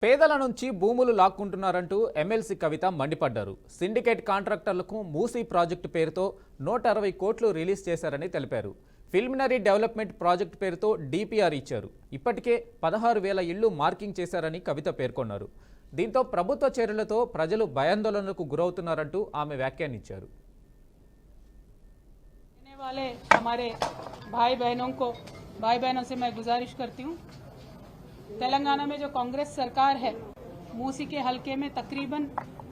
పేదల నుంచి భూములు లాక్కుంటున్నారంటూ ఎమ్మెల్సీ కవిత మండిపడ్డారు. సిండికేట్ కాంట్రాక్టర్లకు మూసీ ప్రాజెక్టు పేరుతో 160 కోట్లు రిలీజ్ చేశారని తెలిపారు. ప్రిలిమినరీ డెవలప్మెంట్ ప్రాజెక్టు పేరుతో డిపిఆర్ ఇచ్చారు. ఇప్పటికే 16,000 ఇళ్లు మార్కింగ్ చేశారని కవిత పేర్కొన్నారు. దీంతో ప్రభుత్వ చర్యలతో ప్రజలు భయాందోళనలకు గురవుతున్నారంటూ ఆమె వ్యాఖ్యానించారు. भाई बहनों से मैं गुजारिश करती हूँ, तेलंगाना में जो कांग्रेस सरकार है मूसी के हलके में तकरीबन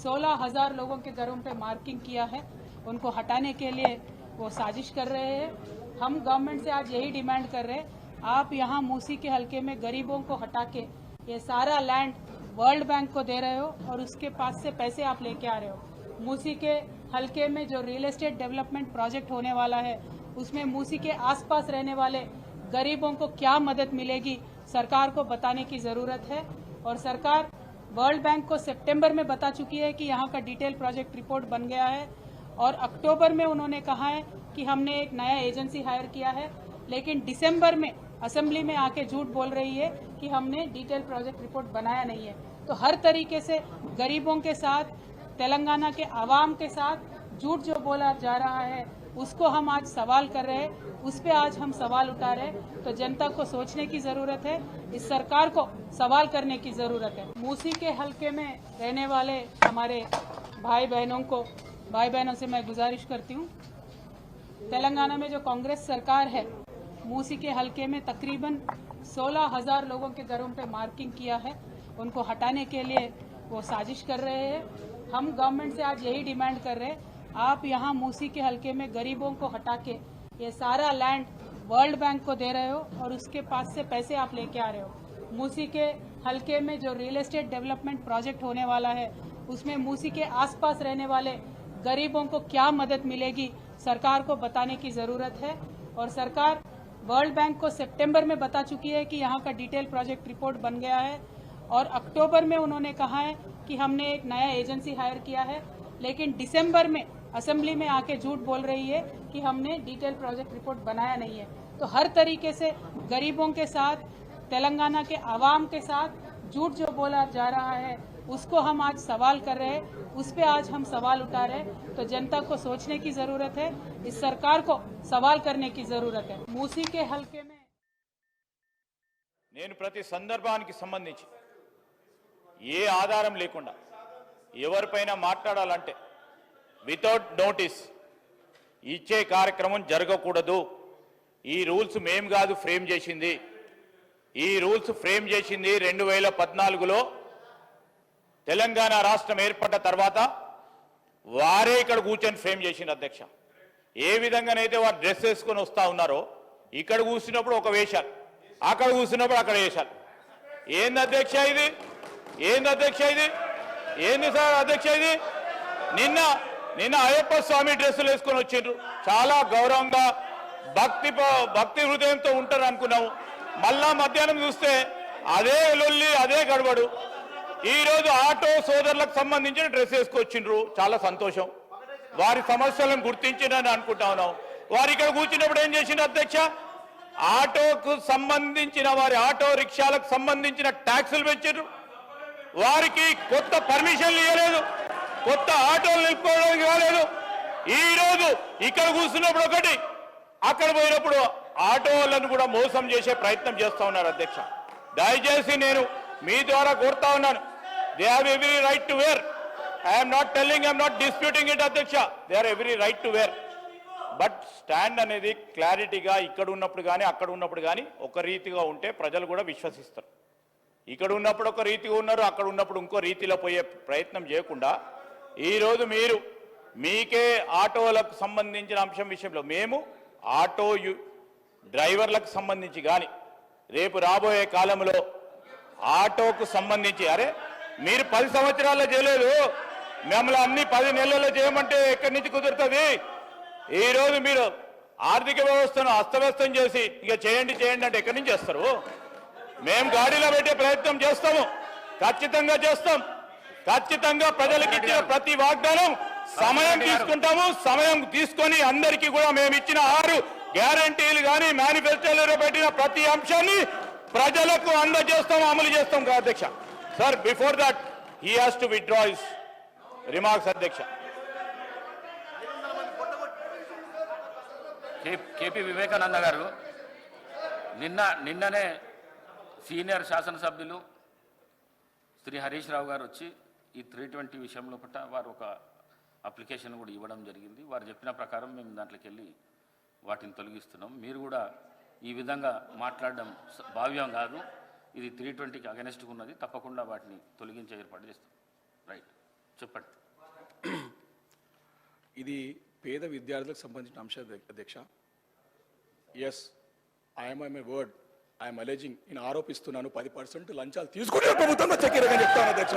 16,000 लोगों के घरों पे मार्किंग किया है। उनको हटाने के लिए वो साजिश कर रहे हैं। हम गवर्नमेंट से आज यही डिमांड कर रहे हैं, आप यहाँ मूसी के हलके में गरीबों को हटा के ये सारा लैंड वर्ल्ड बैंक को दे रहे हो और उसके पास से पैसे आप लेके आ रहे हो। मूसी के हलके में जो रियल एस्टेट डेवलपमेंट प्रोजेक्ट होने वाला है उसमें मूसी के आसपास रहने वाले गरीबों को क्या मदद मिलेगी सरकार को बताने की जरूरत है। और सरकार वर्ल्ड बैंक को सितंबर में बता चुकी है कि यहाँ का डिटेल प्रोजेक्ट रिपोर्ट बन गया है और अक्टूबर में उन्होंने कहा है कि हमने एक नया एजेंसी हायर किया है, लेकिन दिसंबर में असेंबली में आके झूठ बोल रही है कि हमने डिटेल प्रोजेक्ट रिपोर्ट बनाया नहीं है। तो हर तरीके से गरीबों के साथ, तेलंगाना के आवाम के साथ झूठ जो बोला जा रहा है उसको हम आज सवाल कर रहे हैं, उस पे आज हम सवाल उठा रहे हैं। तो जनता को सोचने की जरूरत है, इस सरकार को सवाल करने की जरूरत है। मूसी के हलके में रहने वाले हमारे भाई बहनों से मैं गुजारिश करती हूँ, तेलंगाना में जो कांग्रेस सरकार है मूसी के हलके में तकरीबन 16,000 लोगों के घरों पे मार्किंग किया है। उनको हटाने के लिए वो साजिश कर रहे हैं। हम गवर्नमेंट से आज यही डिमांड कर रहे हैं, आप यहाँ मूसी के हलके में गरीबों को हटा के ये सारा लैंड वर्ल्ड बैंक को दे रहे हो और उसके पास से पैसे आप लेके आ रहे हो। मूसी के हलके में जो रियल एस्टेट डेवलपमेंट प्रोजेक्ट होने वाला है उसमें मूसी के आसपास रहने वाले गरीबों को क्या मदद मिलेगी सरकार को बताने की जरूरत है। और सरकार वर्ल्ड बैंक को सितंबर में बता चुकी है कि यहाँ का डिटेल प्रोजेक्ट रिपोर्ट बन गया है और अक्टूबर में उन्होंने कहा है कि हमने एक नया एजेंसी हायर किया है, लेकिन दिसंबर में असेंबली में आके झूठ बोल रही है कि हमने डिटेल प्रोजेक्ट रिपोर्ट बनाया नहीं है। तो हर तरीके से गरीबों के साथ, तेलंगाना के आवाम के साथ झूठ जो बोला जा रहा है उसको हम आज सवाल कर रहे हैं, उस पे आज हम सवाल उठा रहे हैं। तो जनता को सोचने की जरूरत है, इस सरकार को सवाल करने की जरूरत है। मूसी के हलके में నేను ప్రతి సందర్భానికి సంబంధించి ఏ ఆధారం లేకుండా ఎవరిపైన మాట్లాడాలంటే వితౌట్ నోటీస్ ఇచ్చే కార్యక్రమం జరగకూడదు. ఈ రూల్స్ మేం కాదు ఫ్రేమ్ చేసింది, ఈ రూల్స్ ఫ్రేమ్ చేసింది 2014లో తెలంగాణ రాష్ట్రం ఏర్పడ్డ తర్వాత వారే ఇక్కడ కూర్చొని ఫ్రేమ్ చేసింది. అధ్యక్ష, ఏ విధంగానైతే వారు డ్రెస్ వేసుకొని వస్తూ ఉన్నారో ఇక్కడ కూర్చున్నప్పుడు ఒక వేషాలు, అక్కడ కూర్చున్నప్పుడు అక్కడ వేషాలు. ఏంది అధ్యక్ష ఇది? ఏంది అధ్యక్ష ఇది? ఏంది సార్ అధ్యక్ష ఇది? నిన్న అయ్యప్ప స్వామి డ్రెస్సులు వేసుకొని వచ్చిండ్రు, చాలా గౌరవంగా భక్తి హృదయంతో ఉంటారు అనుకున్నాము. మళ్ళా మధ్యాహ్నం చూస్తే అదే లొల్లి, అదే గడబడు. ఈరోజు ఆటో సోదరులకు సంబంధించిన డ్రెస్ వేసుకొచ్చిండ్రు, చాలా సంతోషం. వారి సమస్యలను గుర్తించిందని అనుకుంటా ఉన్నాం. వారు ఇక్కడ కూర్చున్నప్పుడు ఏం చేసిండ్రు అధ్యక్ష? ఆటోకు సంబంధించిన వారి ఆటో రిక్షాలకు సంబంధించిన ట్యాక్సులు పెంచారు, వారికి కొత్త పర్మిషన్లు ఇవ్వలేదు, కొత్త ఆటోలు నిలుపుకోవడానికి రాలేదు. ఈరోజు ఇక్కడ కూర్చున్నప్పుడు ఒకటి, అక్కడ పోయినప్పుడు ఆటోలను కూడా మోసం చేసే ప్రయత్నం చేస్తూ ఉన్నారు. అధ్యక్ష, దయచేసి నేను మీ ద్వారా కోరుతా ఉన్నాను, they have every right to wear. I'm not telling, I'm not disputing it అధ్యక్ష, they are every right to wear. But stand అనేది క్లారిటీగా ఇక్కడ ఉన్నప్పుడు కానీ అక్కడ ఉన్నప్పుడు కానీ ఒక రీతిగా ఉంటే ప్రజలు కూడా విశ్వసిస్తారు. ఇక్కడ ఉన్నప్పుడు ఒక రీతిగా ఉన్నారు, అక్కడ ఉన్నప్పుడు ఇంకో రీతిలో పోయే ప్రయత్నం చేయకుండా ఈరోజు మీరు మీకే ఆటోలకు సంబంధించిన అంశం విషయంలో మేము ఆటో డ్రైవర్లకు సంబంధించి కానీ రేపు రాబోయే కాలంలో ఆటోకు సంబంధించి, అరే మీరు 10 సంవత్సరాల్లో చేయలేదు, మిమ్మల్ని అన్ని 10 నెలల్లో చేయమంటే ఎక్కడి నుంచి కుదురుతుంది? ఈరోజు మీరు ఆర్థిక వ్యవస్థను అస్తవ్యస్తం చేసి ఇక చేయండి అంటే ఎక్కడి నుంచి చేస్తారు? మేము గాడిలో పెట్టే ప్రయత్నం చేస్తాము, ఖచ్చితంగా చేస్తాం. ఖచ్చితంగా ప్రజలకు ఇచ్చిన ప్రతి వాగ్దానం సమయం తీసుకుంటాము. సమయం తీసుకొని అందరికీ కూడా మేము ఇచ్చిన 6 గ్యారంటీలు కానీ మేనిఫెస్టోలో పెట్టిన ప్రతి అంశాన్ని ప్రజలకు అందజేస్తాం, అమలు చేస్తాం. అధ్యక్ష, Sir, before that, he has to withdraw his remarks, Adhyaksha. KP Vivekananda గారు నిన్ననే సీనియర్ శాసనసభ్యులు శ్రీ హరీష్ రావు గారు వచ్చి ఈ 320 విషయంలో పట్ల వారు ఒక అప్లికేషన్ కూడా ఇవ్వడం జరిగింది. వారు చెప్పిన ప్రకారం మేము దాంట్లోకి వెళ్ళి వాటిని తొలగిస్తున్నాం. మీరు కూడా ఈ విధంగా మాట్లాడడం భావ్యం కాదు. ఇది 320కి అగెనెస్ట్గా ఉన్నది. తప్పకుండా వాటిని తొలగించే ఏర్పాటు చేస్తాం. రైట్, చెప్పండి. ఇది పేద విద్యార్థులకు సంబంధించిన అంశం అధ్యక్ష. Yes, I'm my word, I'm alleging, నేను ఆరోపిస్తున్నాను 10% లంచాలు తీసుకునే ప్రభుత్వంలో చక్కెరగా చెప్తాను అధ్యక్ష.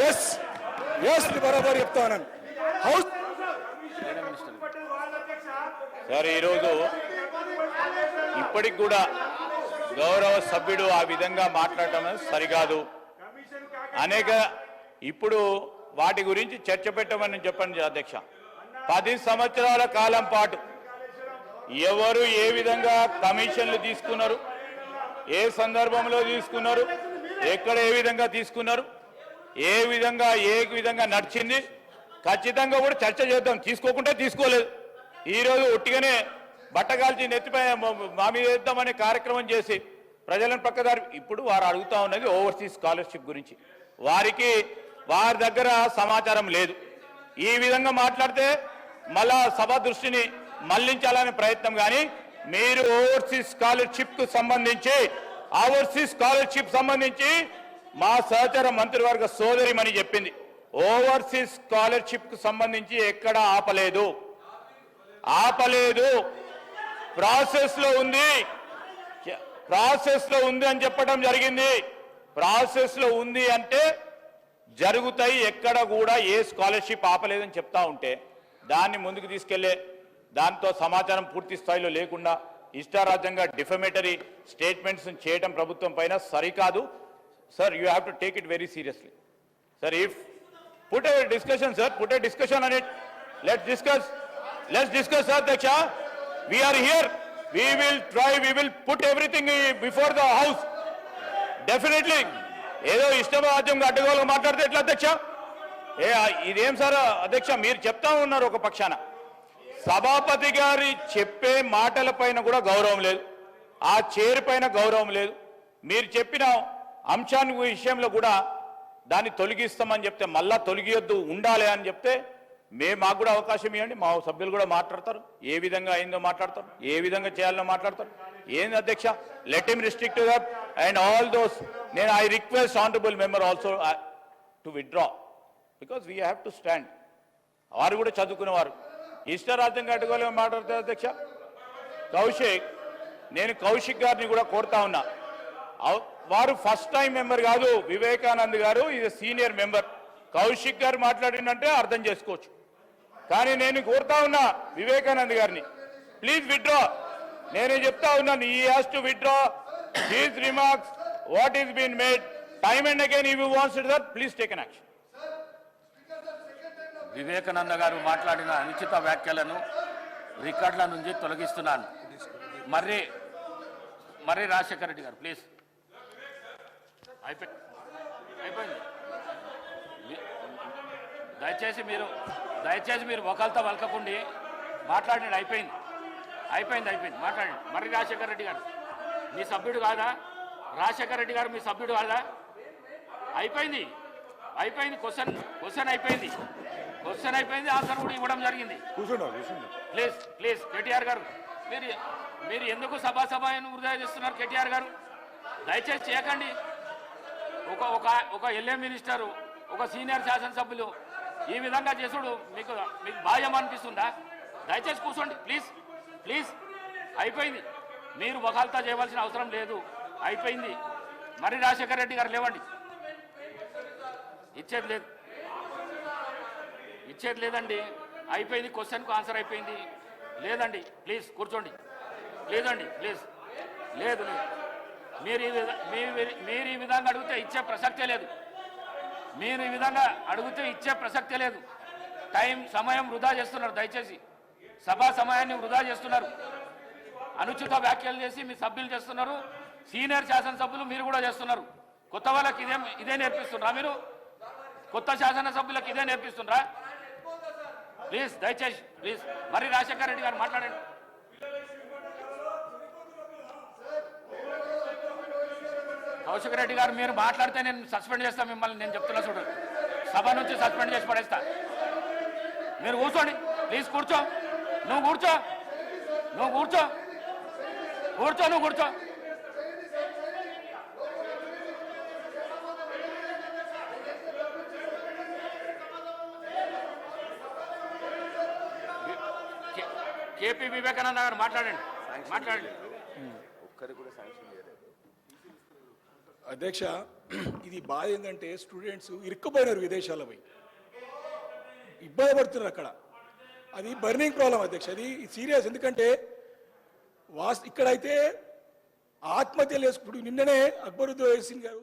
ఎస్ ఎస్ బరాబర్ చెప్తాను. హౌస్ సార్, ఈరోజు ఇప్పటికి కూడా గౌరవ సభ్యుడు ఆ విధంగా మాట్లాడటం సరికాదు. ఇప్పుడు వాటి గురించి చర్చ పెట్టమని చెప్పండి అధ్యక్ష. 10 సంవత్సరాల కాలం పాటు ఎవరు ఏ విధంగా కమిషన్లు తీసుకున్నారు, ఏ సందర్భంలో తీసుకున్నారు, ఎక్కడ ఏ విధంగా తీసుకున్నారు, ఏ విధంగా నడిచింది, ఖచ్చితంగా కూడా చర్చ చేద్దాం. తీసుకోకుండా తీసుకోలేదు. ఈరోజు ఒట్టిగానే బట్టగాల్చి నెత్తిపై మా మీద వేద్దామనే కార్యక్రమం చేసి ప్రజలను పక్కదారి. ఇప్పుడు వారు అడుగుతా ఉన్నది ఓవర్సీస్ స్కాలర్షిప్ గురించి. వారి దగ్గర సమాచారం లేదు. ఈ విధంగా మాట్లాడితే మళ్ళా సభ దృష్టిని మళ్లించాలనే ప్రయత్నం. కానీ మీరు ఓవర్సీస్ స్కాలర్షిప్ సంబంధించి మా సహచర మంత్రివర్గ సోదరిమని చెప్పింది. ఓవర్సీస్ స్కాలర్షిప్ కు సంబంధించి ఎక్కడ ఆపలేదు. ప్రాసెస్ లో ఉంది అని చెప్పడం జరిగింది. ప్రాసెస్ లో ఉంది అంటే జరుగుతాయి. ఎక్కడ కూడా ఏ స్కాలర్షిప్ ఆపలేదని చెప్తా ఉంటే దాన్ని ముందుకు తీసుకెళ్లే దాంతో సమాచారం పూర్తి స్థాయిలో లేకుండా ఇష్టారాజ్యంగా డిఫమేటరీ స్టేట్మెంట్స్ చేయడం ప్రభుత్వం పైన సరికాదు. Sir, you have to take it very seriously. Sir, if put a discussion on it. Let's discuss, sir, Daksha. We are here. We will put everything before the house. Definitely. ఏదో ఇష్టరాజ్యంగా అడ్డగోలుగా మాట్లాడితే ఎట్లా అధ్యక్ష? ఇదేం సార్ అధ్యక్ష, మీరు చెప్తా ఉన్నారు ఒక పక్షాన. సభాపతి గారి చెప్పే మాటల పైన కూడా గౌరవం లేదు, ఆ చైర్ పైన గౌరవం లేదు. మీరు చెప్పిన అంశాన్ని విషయంలో కూడా దాన్ని తొలగిస్తామని చెప్తే మళ్ళా తొలగియొద్దు, ఉండాలి అని చెప్తే మాకు కూడా అవకాశం ఇవ్వండి. మా సభ్యులు కూడా మాట్లాడతారు, ఏ విధంగా అయిందో మాట్లాడతారు, ఏ విధంగా చేయాలో మాట్లాడతారు. ఏంది అధ్యక్ష, let him restrict that and all those. నేను I request honourable member also to withdraw because we have to stand. వారు కూడా చదువుకునేవారు. ఇష్టరాజ్యంగా అడ్డుకోలేమని మాట్లాడతారు అధ్యక్ష. నేను కౌశిక్ గారిని కూడా కోరుతా ఉన్నా. వారు ఫస్ట్ టైం మెంబర్ కాదు, వివేకానంద్ గారు ఇది సీనియర్ మెంబర్. కౌశిక్ గారు మాట్లాడిందంటే అర్థం చేసుకోవచ్చు. కానీ నేను కోరుతా ఉన్నా వివేకానంద్ గారిని, ప్లీజ్ విత్డ్రా. నేను చెప్తా ఉన్నాను, he has to withdraw his remarks what is been made time and again. If you wants to that, please take an action. Vivekananda గారు మాట్లాడిన అనుచిత వ్యాఖ్యలను రికార్డుల నుంచి తొలగిస్తున్నాను. మర్రి రాజశేఖర రెడ్డి గారు ప్లీజ్. అయిపోయింది. దయచేసి మీరు ఒకళ్ళతో వలకకుండి మాట్లాడండి. అయిపోయింది మాట్లాడండి. మర్రి రాజశేఖర రెడ్డి గారు మీ సభ్యుడు కాదా? రాజశేఖర రెడ్డి గారు మీ సభ్యుడు కాదా? అయిపోయింది. క్వశ్చన్ అయిపోయింది. ఆన్సర్ కూడా ఇవ్వడం జరిగింది. ప్లీజ్ కేటీఆర్ గారు, మీరు ఎందుకు సభాసభను వృధా చేస్తున్నారు? కేటీఆర్ గారు దయచేసి చేయకండి. ఒక ఎల్ఏ మినిస్టరు, ఒక సీనియర్ శాసనసభ్యులు ఈ విధంగా చేసుడు మీకు భావ్యం అనిపిస్తుందా? దయచేసి కూర్చోండి ప్లీజ్. అయిపోయింది. మీరు వకాల్తా చేయవలసిన అవసరం లేదు. అయిపోయింది. మరి రాజశేఖర రెడ్డి గారు లేవండి. ఇచ్చేది లేదండి. అయిపోయింది. క్వశ్చన్కు ఆన్సర్ అయిపోయింది. లేదండి, ప్లీజ్ కూర్చోండి. లేదండి, ప్లీజ్. లేదు. మీరు ఈ విధంగా అడిగితే ఇచ్చే ప్రసక్తే లేదు. సమయం వృధా చేస్తున్నారు. దయచేసి సభా సమయాన్ని వృధా చేస్తున్నారు. అనుచిత వ్యాఖ్యలు చేసి మీ సభ్యులు చేస్తున్నారు. సీనియర్ శాసనసభ్యులు మీరు కూడా చేస్తున్నారు. కొత్త వాళ్ళకి ఇదే నేర్పిస్తుండ్రా మీరు? కొత్త శాసనసభ్యులకు ఇదే నేర్పిస్తుండ్రా? ప్లీజ్ దయచేసి ప్లీజ్ మరి రాజశేఖర రెడ్డి గారు మాట్లాడండి. కౌశిక్ రెడ్డి గారు మీరు మాట్లాడితే నేను సస్పెండ్ చేస్తా మిమ్మల్ని. నేను చెప్తున్నా చూడు, సభ నుంచి సస్పెండ్ చేసి పడేస్తా. మీరు కూర్చోండి ప్లీజ్. కూర్చో, నువ్వు కూర్చో, నువ్వు కూర్చో, కూర్చో, నువ్వు కూర్చో. కేపీ వివేకానంద గారు మాట్లాడండి, మాట్లాడండి. అధ్యక్ష, ఇది బాధ ఏంటంటే స్టూడెంట్స్ ఇరుక్కుపోయినారు విదేశాల్లో పోయి ఇబ్బంది పడుతున్నారు అక్కడ. అది బర్నింగ్ ప్రాబ్లం అధ్యక్ష, అది సీరియస్. ఎందుకంటే ఇక్కడైతే ఆత్మహత్యలు చేసుకుంటూ నిన్ననే అక్బరుద్దీన్ గారు